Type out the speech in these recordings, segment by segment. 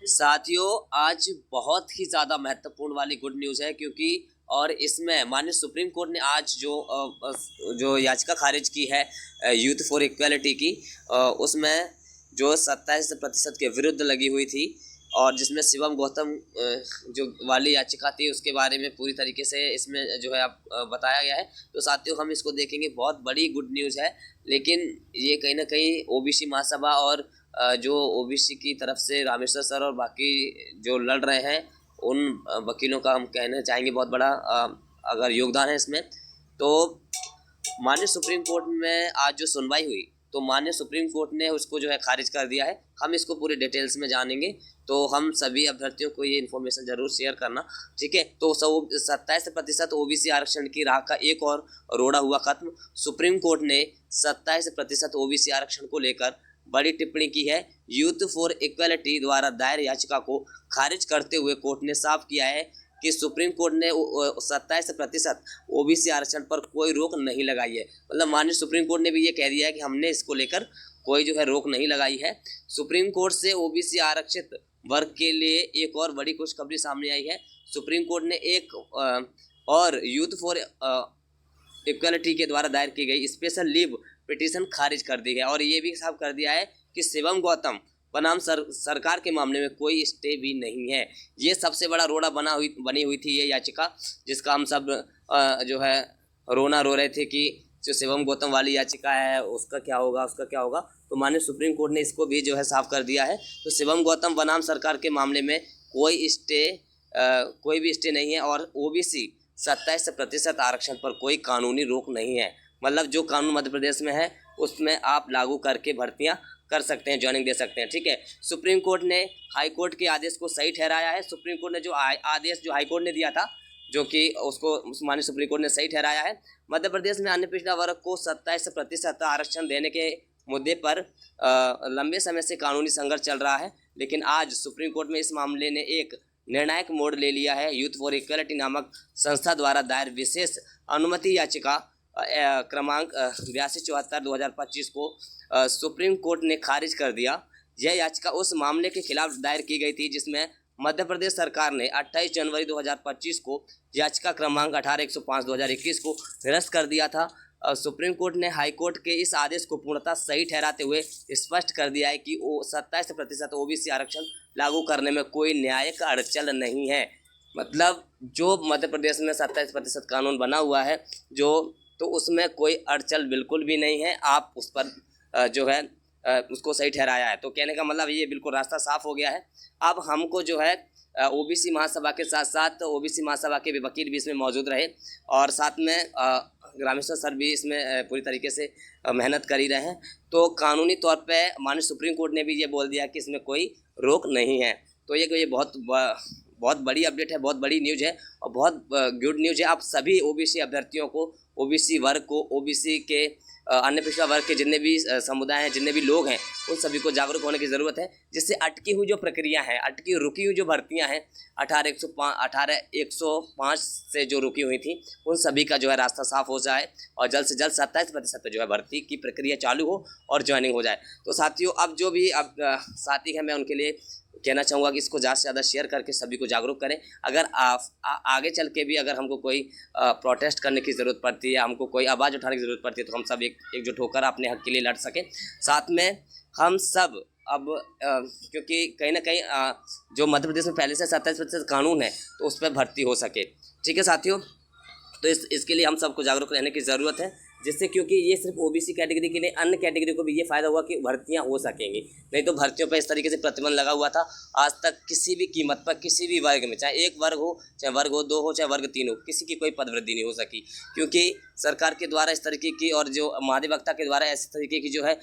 साथियों, आज बहुत ही ज़्यादा महत्वपूर्ण वाली गुड न्यूज़ है क्योंकि और इसमें माननीय सुप्रीम कोर्ट ने आज जो याचिका खारिज की है यूथ फॉर इक्वालिटी की, उसमें जो 27% के विरुद्ध लगी हुई थी और जिसमें शिवम गौतम जो वाली याचिका थी उसके बारे में पूरी तरीके से इसमें जो है आप बताया गया है। तो साथियों, हम इसको देखेंगे, बहुत बड़ी गुड न्यूज़ है। लेकिन ये कहीं ना कहीं ओबीसी महासभा और जो ओबीसी की तरफ से रामेश्वर सर और बाकी जो लड़ रहे हैं उन वकीलों का हम कहना चाहेंगे बहुत बड़ा अगर योगदान है इसमें। तो माननीय सुप्रीम कोर्ट में आज जो सुनवाई हुई तो माननीय सुप्रीम कोर्ट ने उसको जो है खारिज कर दिया है। हम इसको पूरे डिटेल्स में जानेंगे, तो हम सभी अभ्यर्थियों को ये इन्फॉर्मेशन जरूर शेयर करना, ठीक है। तो 27% ओबीसी आरक्षण की राह का एक और रोड़ा हुआ खत्म। सुप्रीम कोर्ट ने 27% ओबीसी आरक्षण को लेकर बड़ी टिप्पणी की है। यूथ फॉर इक्वालिटी द्वारा दायर याचिका को खारिज करते हुए कोर्ट ने साफ किया है कि सुप्रीम कोर्ट ने 27% ओबीसी आरक्षण पर कोई रोक नहीं लगाई है। मतलब माननीय सुप्रीम कोर्ट ने भी ये कह दिया है कि हमने इसको लेकर कोई जो है रोक नहीं लगाई है। सुप्रीम कोर्ट से ओबीसी आरक्षित वर्ग के लिए एक और बड़ी खुशखबरी सामने आई है। सुप्रीम कोर्ट ने एक और यूथ फॉर इक्वालिटी के द्वारा दायर की गई स्पेशल लीव पिटीशन खारिज कर दी है और ये भी साफ कर दिया है कि शिवम गौतम बनाम सरकार के मामले में कोई स्टे भी नहीं है। ये सबसे बड़ा रोड़ा बनी हुई थी ये याचिका, जिसका हम सब जो है रोना रो रहे थे कि जो शिवम गौतम वाली याचिका है उसका क्या होगा, उसका क्या होगा। तो माननीय सुप्रीम कोर्ट ने इसको भी जो है साफ कर दिया है। तो शिवम गौतम बनाम सरकार के मामले में कोई भी स्टे नहीं है और ओबीसी 27% आरक्षण पर कोई कानूनी रोक नहीं है। मतलब जो कानून मध्य प्रदेश में है उसमें आप लागू करके भर्तियां कर सकते हैं, ज्वाइनिंग दे सकते हैं, ठीक है। सुप्रीम कोर्ट ने हाई कोर्ट के आदेश को सही ठहराया है। सुप्रीम कोर्ट ने जो आदेश जो हाई कोर्ट ने दिया था, जो कि उसको माननीय सुप्रीम कोर्ट ने सही ठहराया है। मध्य प्रदेश में अन्य पिछड़ा वर्ग को 27% आरक्षण देने के मुद्दे पर लंबे समय से कानूनी संघर्ष चल रहा है, लेकिन आज सुप्रीम कोर्ट में इस मामले ने एक निर्णायक मोड़ ले लिया है। यूथ फॉर इक्वालिटी नामक संस्था द्वारा दायर विशेष अनुमति याचिका क्रमांक 8274/2025 को सुप्रीम कोर्ट ने खारिज कर दिया। यह याचिका उस मामले के खिलाफ दायर की गई थी जिसमें मध्य प्रदेश सरकार ने 28 जनवरी 2025 को याचिका क्रमांक 18105/2021 को निरस्त कर दिया था। सुप्रीम कोर्ट ने हाई कोर्ट के इस आदेश को पूर्णतः सही ठहराते हुए स्पष्ट कर दिया है कि 27% ओबीसी आरक्षण लागू करने में कोई न्यायिक अड़चन नहीं है। मतलब जो मध्य प्रदेश में 27% कानून बना हुआ है तो उसमें कोई अड़चन बिल्कुल भी नहीं है। आप उस पर जो है उसको सही ठहराया है। तो कहने का मतलब ये बिल्कुल रास्ता साफ हो गया है। अब हमको जो है ओबीसी महासभा के साथ साथ ओबीसी महासभा के भी वकील भी इसमें मौजूद रहे और साथ में रामेश्वर सर भी इसमें पूरी तरीके से मेहनत कर ही रहे हैं। तो कानूनी तौर पे माननीय सुप्रीम कोर्ट ने भी ये बोल दिया कि इसमें कोई रोक नहीं है। तो ये बहुत बड़ी अपडेट है, बहुत बड़ी न्यूज़ है और बहुत गुड न्यूज़ है। आप सभी ओबीसी अभ्यर्थियों को, ओबीसी वर्ग को, ओबीसी के अन्य पिछड़ा वर्ग के जितने भी समुदाय हैं, जितने भी लोग हैं, उन सभी को जागरूक होने की ज़रूरत है, जिससे अटकी हुई जो प्रक्रिया है, रुकी हुई जो भर्तियां हैं 18105 से जो रुकी हुई थी, उन सभी का जो है रास्ता साफ हो जाए और जल्द से जल्द 27% जो है भर्ती की प्रक्रिया चालू हो और ज्वाइनिंग हो जाए। तो साथियों, अब जो भी साथी हैं मैं उनके लिए कहना चाहूँगा कि इसको ज़्यादा से ज़्यादा शेयर करके सभी को जागरूक करें। अगर आगे चल के भी अगर हमको कोई प्रोटेस्ट करने की ज़रूरत पड़ती है, हमको कोई आवाज़ उठाने की ज़रूरत पड़ती है, तो हम सब एकजुट होकर अपने हक के लिए लड़ सकें। साथ में हम सब अब क्योंकि कहीं ना कहीं जो मध्य प्रदेश में पहले से 27% कानून है तो उस पर भर्ती हो सके, ठीक है साथियों। तो इसके लिए हम सबको जागरूक रहने की ज़रूरत है, जिससे क्योंकि ये सिर्फ ओबीसी कैटेगरी के लिए, अन्य कैटेगरी को भी ये फ़ायदा हुआ कि भर्तियां हो सकेंगी। नहीं तो भर्तियों पर इस तरीके से प्रतिबंध लगा हुआ था। आज तक किसी भी कीमत पर किसी भी वर्ग में, चाहे एक वर्ग हो, चाहे वर्ग हो 2 हो, चाहे वर्ग 3 हो, किसी की कोई पदवृद्धि नहीं हो सकी, क्योंकि सरकार के द्वारा इस तरीके की और जो महाधिवक्ता के द्वारा ऐसे तरीके की जो है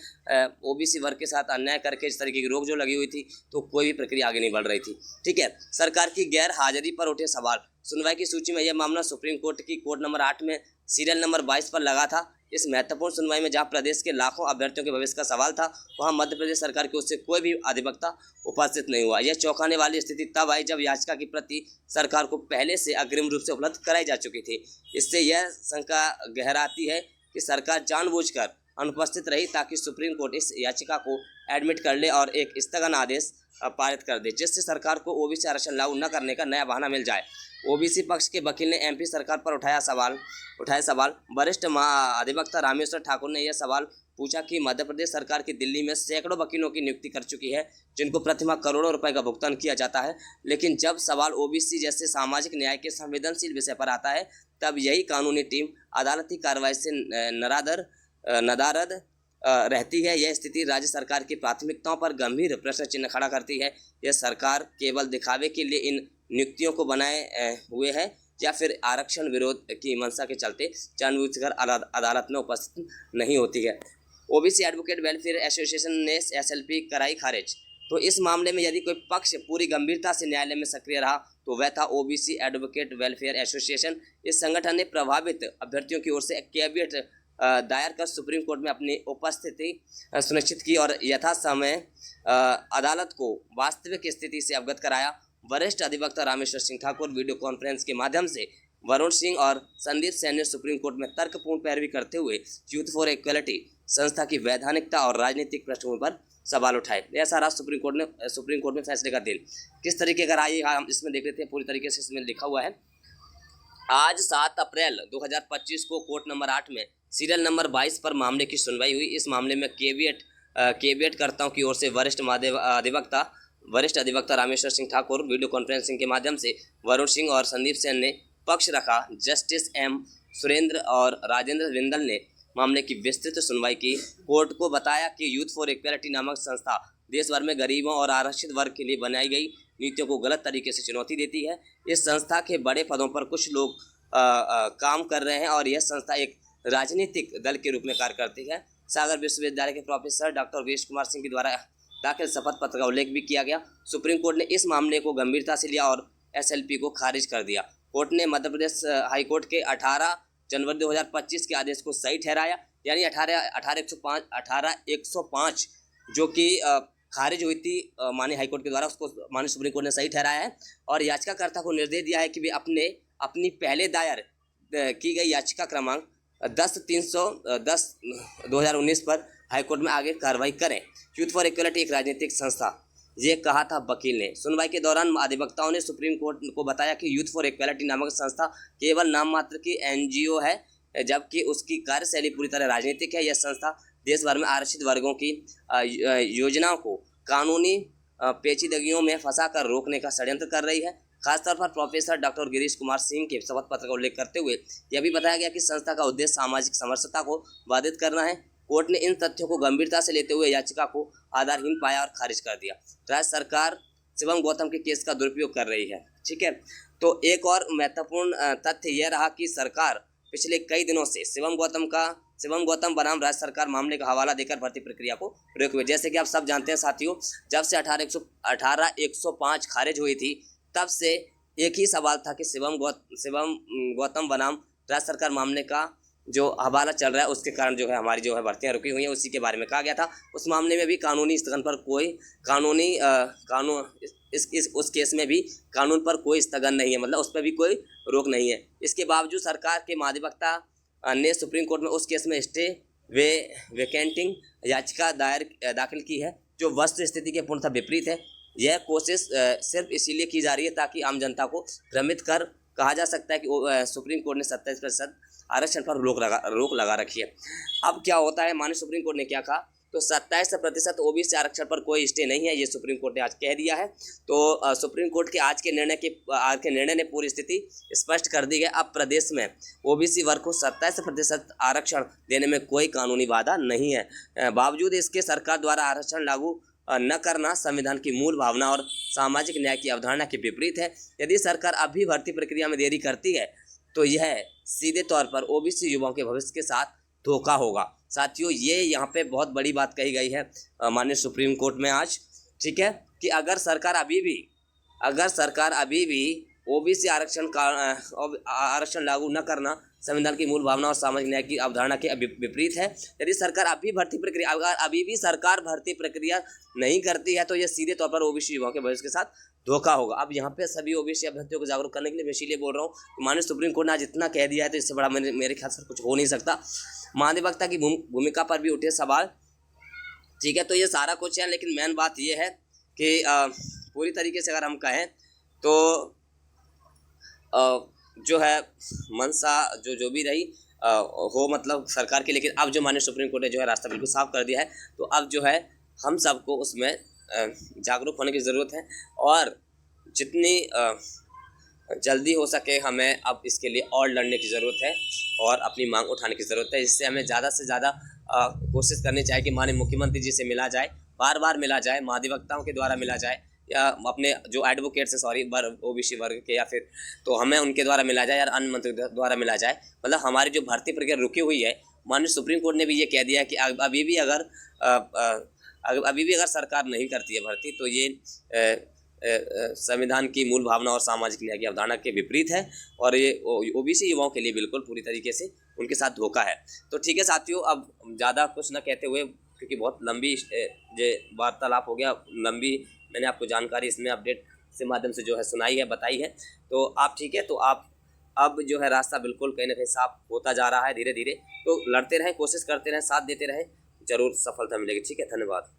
ओबीसी वर्ग के साथ अन्याय करके इस तरीके की रोक जो लगी हुई थी, तो कोई भी प्रक्रिया आगे नहीं बढ़ रही थी, ठीक है। सरकार की गैर हाजिरी पर उठे सवाल। सुनवाई की सूची में यह मामला सुप्रीम कोर्ट की कोर्ट नंबर 8 में सीरियल नंबर 22 पर लगा था। इस महत्वपूर्ण सुनवाई में जहां प्रदेश के लाखों अभ्यर्थियों के भविष्य का सवाल था, वहां मध्य प्रदेश सरकार की ओर से कोई भी अधिवक्ता उपस्थित नहीं हुआ। यह चौंकाने वाली स्थिति तब आई जब याचिका की प्रति सरकार को पहले से अग्रिम रूप से उपलब्ध कराई जा चुकी थी। इससे यह शंका गहराती है कि सरकार जानबूझकर अनुपस्थित रही ताकि सुप्रीम कोर्ट इस याचिका को एडमिट कर ले और एक स्थगन आदेश पारित कर दे, जिससे सरकार को ओबीसी आरक्षण लागू न करने का नया बहाना मिल जाए। ओबीसी पक्ष के वकील ने एमपी सरकार पर उठाए सवाल। वरिष्ठ अधिवक्ता रामेश्वर ठाकुर ने यह सवाल पूछा कि मध्य प्रदेश सरकार की दिल्ली में सैकड़ों वकीलों की नियुक्ति कर चुकी है, जिनको प्रतिमाह करोड़ों रुपए का भुगतान किया जाता है, लेकिन जब सवाल ओबीसी जैसे सामाजिक न्याय के संवेदनशील विषय पर आता है, तब यही कानूनी टीम अदालती कार्रवाई से नदारद रहती है। यह स्थिति राज्य सरकार की प्राथमिकताओं पर गंभीर प्रश्न चिन्ह खड़ा करती है। यह सरकार केवल दिखावे के लिए इन नियुक्तियों को बनाए हुए है या फिर आरक्षण विरोध की मंशा के चलते जानबूझकर अदालत में उपस्थित नहीं होती है। ओबीसी एडवोकेट वेलफेयर एसोसिएशन ने एसएलपी कराई खारिज। तो इस मामले में यदि कोई पक्ष पूरी गंभीरता से न्यायालय में सक्रिय रहा तो वह था ओबीसी एडवोकेट वेलफेयर एसोसिएशन। इस संगठन ने प्रभावित अभ्यर्थियों की ओर से कैविएट दायर कर सुप्रीम कोर्ट में अपनी उपस्थिति सुनिश्चित की और यथासमय अदालत को वास्तविक स्थिति से अवगत कराया। वरिष्ठ अधिवक्ता रामेश्वर सिंह ठाकुर वीडियो कॉन्फ्रेंस के माध्यम से वरुण सिंह और संदीप सेन ने सुप्रीम कोर्ट में तर्कपूर्ण पैरवी करते हुए यूथ फॉर इक्वलिटी संस्था की वैधानिकता और राजनीतिक पृष्ठभूमि पर सवाल उठाए। ऐसा रहा सुप्रीम कोर्ट में फैसले का दिन। किस तरीके का रहा ये हम इसमें देख लेते हैं। पूरी तरीके से इसमें लिखा हुआ है, आज 7 अप्रैल 2025 को कोर्ट नंबर 8 में सीरियल नंबर 22 पर मामले की सुनवाई हुई। इस मामले में केविएट कर्ताओं की ओर से वरिष्ठ अधिवक्ता रामेश्वर सिंह ठाकुर वीडियो कॉन्फ्रेंसिंग के माध्यम से वरुण सिंह और संदीप सेन ने पक्ष रखा। जस्टिस एम सुरेंद्र और राजेंद्र बिंदल ने मामले की विस्तृत सुनवाई की। कोर्ट को बताया कि यूथ फॉर इक्वलिटी नामक संस्था देश भर में गरीबों और आरक्षित वर्ग के लिए बनाई गई नीतियों को गलत तरीके से चुनौती देती है। इस संस्था के बड़े पदों पर कुछ लोग काम कर रहे हैं और यह संस्था एक राजनीतिक दल के रूप में कार्य करती है। सागर विश्वविद्यालय के प्रोफेसर डॉक्टर वीरेश कुमार सिंह के द्वारा दाखिल शपथ पत्र का उल्लेख भी किया गया। सुप्रीम कोर्ट ने इस मामले को गंभीरता से लिया और एसएलपी को खारिज कर दिया। कोर्ट ने मध्य प्रदेश हाईकोर्ट के 18 जनवरी 2025 के आदेश को सही ठहराया, यानी 18/105 जो कि खारिज हुई थी माननीय हाईकोर्ट के द्वारा, उसको माननीय सुप्रीम कोर्ट ने सही ठहराया है और याचिकाकर्ता को निर्देश दिया है कि वे अपनी पहले दायर की गई याचिका क्रमांक 10/310/2019 पर हाईकोर्ट में आगे कार्रवाई करें। यूथ फॉर इक्वलिटी एक राजनीतिक संस्था, ये कहा था वकील ने। सुनवाई के दौरान अधिवक्ताओं ने सुप्रीम कोर्ट को बताया कि यूथ फॉर इक्वलिटी नामक संस्था केवल नाम मात्र की एनजीओ है, जबकि उसकी कार्यशैली पूरी तरह राजनीतिक है। यह संस्था देश भर में आरक्षित वर्गों की योजनाओं को कानूनी पेचीदगियों में फंसाकर रोकने का षड्यंत्र कर रही है। खासतौर पर प्रोफेसर डॉक्टर गिरीश कुमार सिंह के शपथ पत्र का उल्लेख करते हुए यह भी बताया गया कि संस्था का उद्देश्य सामाजिक समरसता को बाधित करना है। कोर्ट ने इन तथ्यों को गंभीरता से लेते हुए याचिका को आधारहीन पाया और खारिज कर दिया। राज्य सरकार शिवम गौतम के केस का दुरुपयोग कर रही है। ठीक है, तो एक और महत्वपूर्ण तथ्य यह रहा कि सरकार पिछले कई दिनों से शिवम गौतम बनाम राज्य सरकार मामले का हवाला देकर भर्ती प्रक्रिया को रोके हुए। जैसे कि आप सब जानते हैं साथियों, जब से 18/105 खारिज हुई थी तब से एक ही सवाल था कि शिवम गौतम बनाम राज्य सरकार मामले का जो हवाला चल रहा है उसके कारण जो है हमारी जो है भर्तियां रुकी हुई हैं, उसी के बारे में कहा गया था। उस मामले में भी कानूनी स्थगन पर कोई उस केस में भी कानून पर कोई स्थगन नहीं है, मतलब उस पर भी कोई रोक नहीं है। इसके बावजूद सरकार के महाधिवक्ता ने सुप्रीम कोर्ट में उस केस में स्टे वेकेंटिंग याचिका दाखिल की है, जो वस्तु स्थिति के पूर्णतः विपरीत है। यह कोशिश सिर्फ इसीलिए की जा रही है ताकि आम जनता को भ्रमित कर कहा जा सकता है कि सुप्रीम कोर्ट ने 27% आरक्षण पर रोक लगा रखी है। अब क्या होता है, माननीय सुप्रीम कोर्ट ने क्या कहा, तो 27% ओबीसी आरक्षण पर कोई स्टे नहीं है, ये सुप्रीम कोर्ट ने आज कह दिया है। तो सुप्रीम कोर्ट के आज के निर्णय ने पूरी स्थिति स्पष्ट कर दी है। अब प्रदेश में ओबीसी वर्ग को 27% आरक्षण देने में कोई कानूनी बाधा नहीं है। बावजूद इसके सरकार द्वारा आरक्षण लागू न करना संविधान की मूल भावना और सामाजिक न्याय की अवधारणा के विपरीत है। यदि सरकार अब भी भर्ती प्रक्रिया में देरी करती है तो यह सीधे तौर पर ओबीसी युवाओं के भविष्य के साथ धोखा होगा। साथियों, ये यहाँ पे बहुत बड़ी बात कही गई है माननीय सुप्रीम कोर्ट में आज, ठीक है, कि अगर सरकार अभी भी ओबीसी आरक्षण लागू न करना संविधान की मूल भावना और सामाजिक न्याय की अवधारणा के विपरीत है। यदि सरकार अभी भर्ती प्रक्रिया अगर अभी भी सरकार भर्ती प्रक्रिया नहीं करती है तो यह सीधे तौर पर ओबीसी युवाओं के भविष्य के साथ धोखा होगा। अब यहाँ पे सभी ओबीसी अभ्यर्थियों को जागरूक करने के लिए मैं इसीलिए बोल रहा हूँ, माननीय सुप्रीम कोर्ट ने आज इतना कह दिया है तो इससे बड़ा मेरे ख्याल से कुछ हो नहीं सकता। महाधिवक्ता की भूमिका पर भी उठे सवाल, ठीक है, तो ये सारा कुछ है, लेकिन मेन बात ये है कि पूरी तरीके से अगर हम कहें तो जो है मंशा जो भी रही हो मतलब सरकार की, लेकिन अब जो माननीय सुप्रीम कोर्ट ने जो है रास्ता बिल्कुल साफ कर दिया है, तो अब जो है हम सबको उसमें जागरूक होने की ज़रूरत है और जितनी जल्दी हो सके हमें अब इसके लिए और लड़ने की ज़रूरत है और अपनी मांग उठाने की ज़रूरत है। इससे हमें ज़्यादा से ज़्यादा कोशिश करनी चाहिए कि माननीय मुख्यमंत्री जी से मिला जाए, बार बार मिला जाए, महाधिवक्ताओं के द्वारा मिला जाए या अपने जो एडवोकेट्स हैं सॉरी ओबीसी वर्ग के, या फिर तो हमें उनके द्वारा मिला जाए या अन्य मंत्रियों द्वारा मिला जाए। मतलब हमारी जो भर्ती प्रक्रिया रुकी हुई है, माननीय सुप्रीम कोर्ट ने भी ये कह दिया है कि अभी भी अगर सरकार नहीं करती है भर्ती तो ये संविधान की मूल भावना और सामाजिक न्याय की अवधारणा के विपरीत है और ये ओबीसी युवाओं के लिए बिल्कुल पूरी तरीके से उनके साथ धोखा है। तो ठीक है साथियों, अब ज़्यादा कुछ ना कहते हुए, क्योंकि बहुत लंबी वार्तालाप हो गया, लंबी मैंने आपको जानकारी इसमें अपडेट से माध्यम से जो है सुनाई है, बताई है, तो आप ठीक है, तो आप अब जो है रास्ता बिल्कुल कहीं ना कहीं साफ होता जा रहा है धीरे धीरे। तो लड़ते रहें, कोशिश करते रहें, साथ देते रहें, जरूर सफलता मिलेगी। ठीक है, धन्यवाद।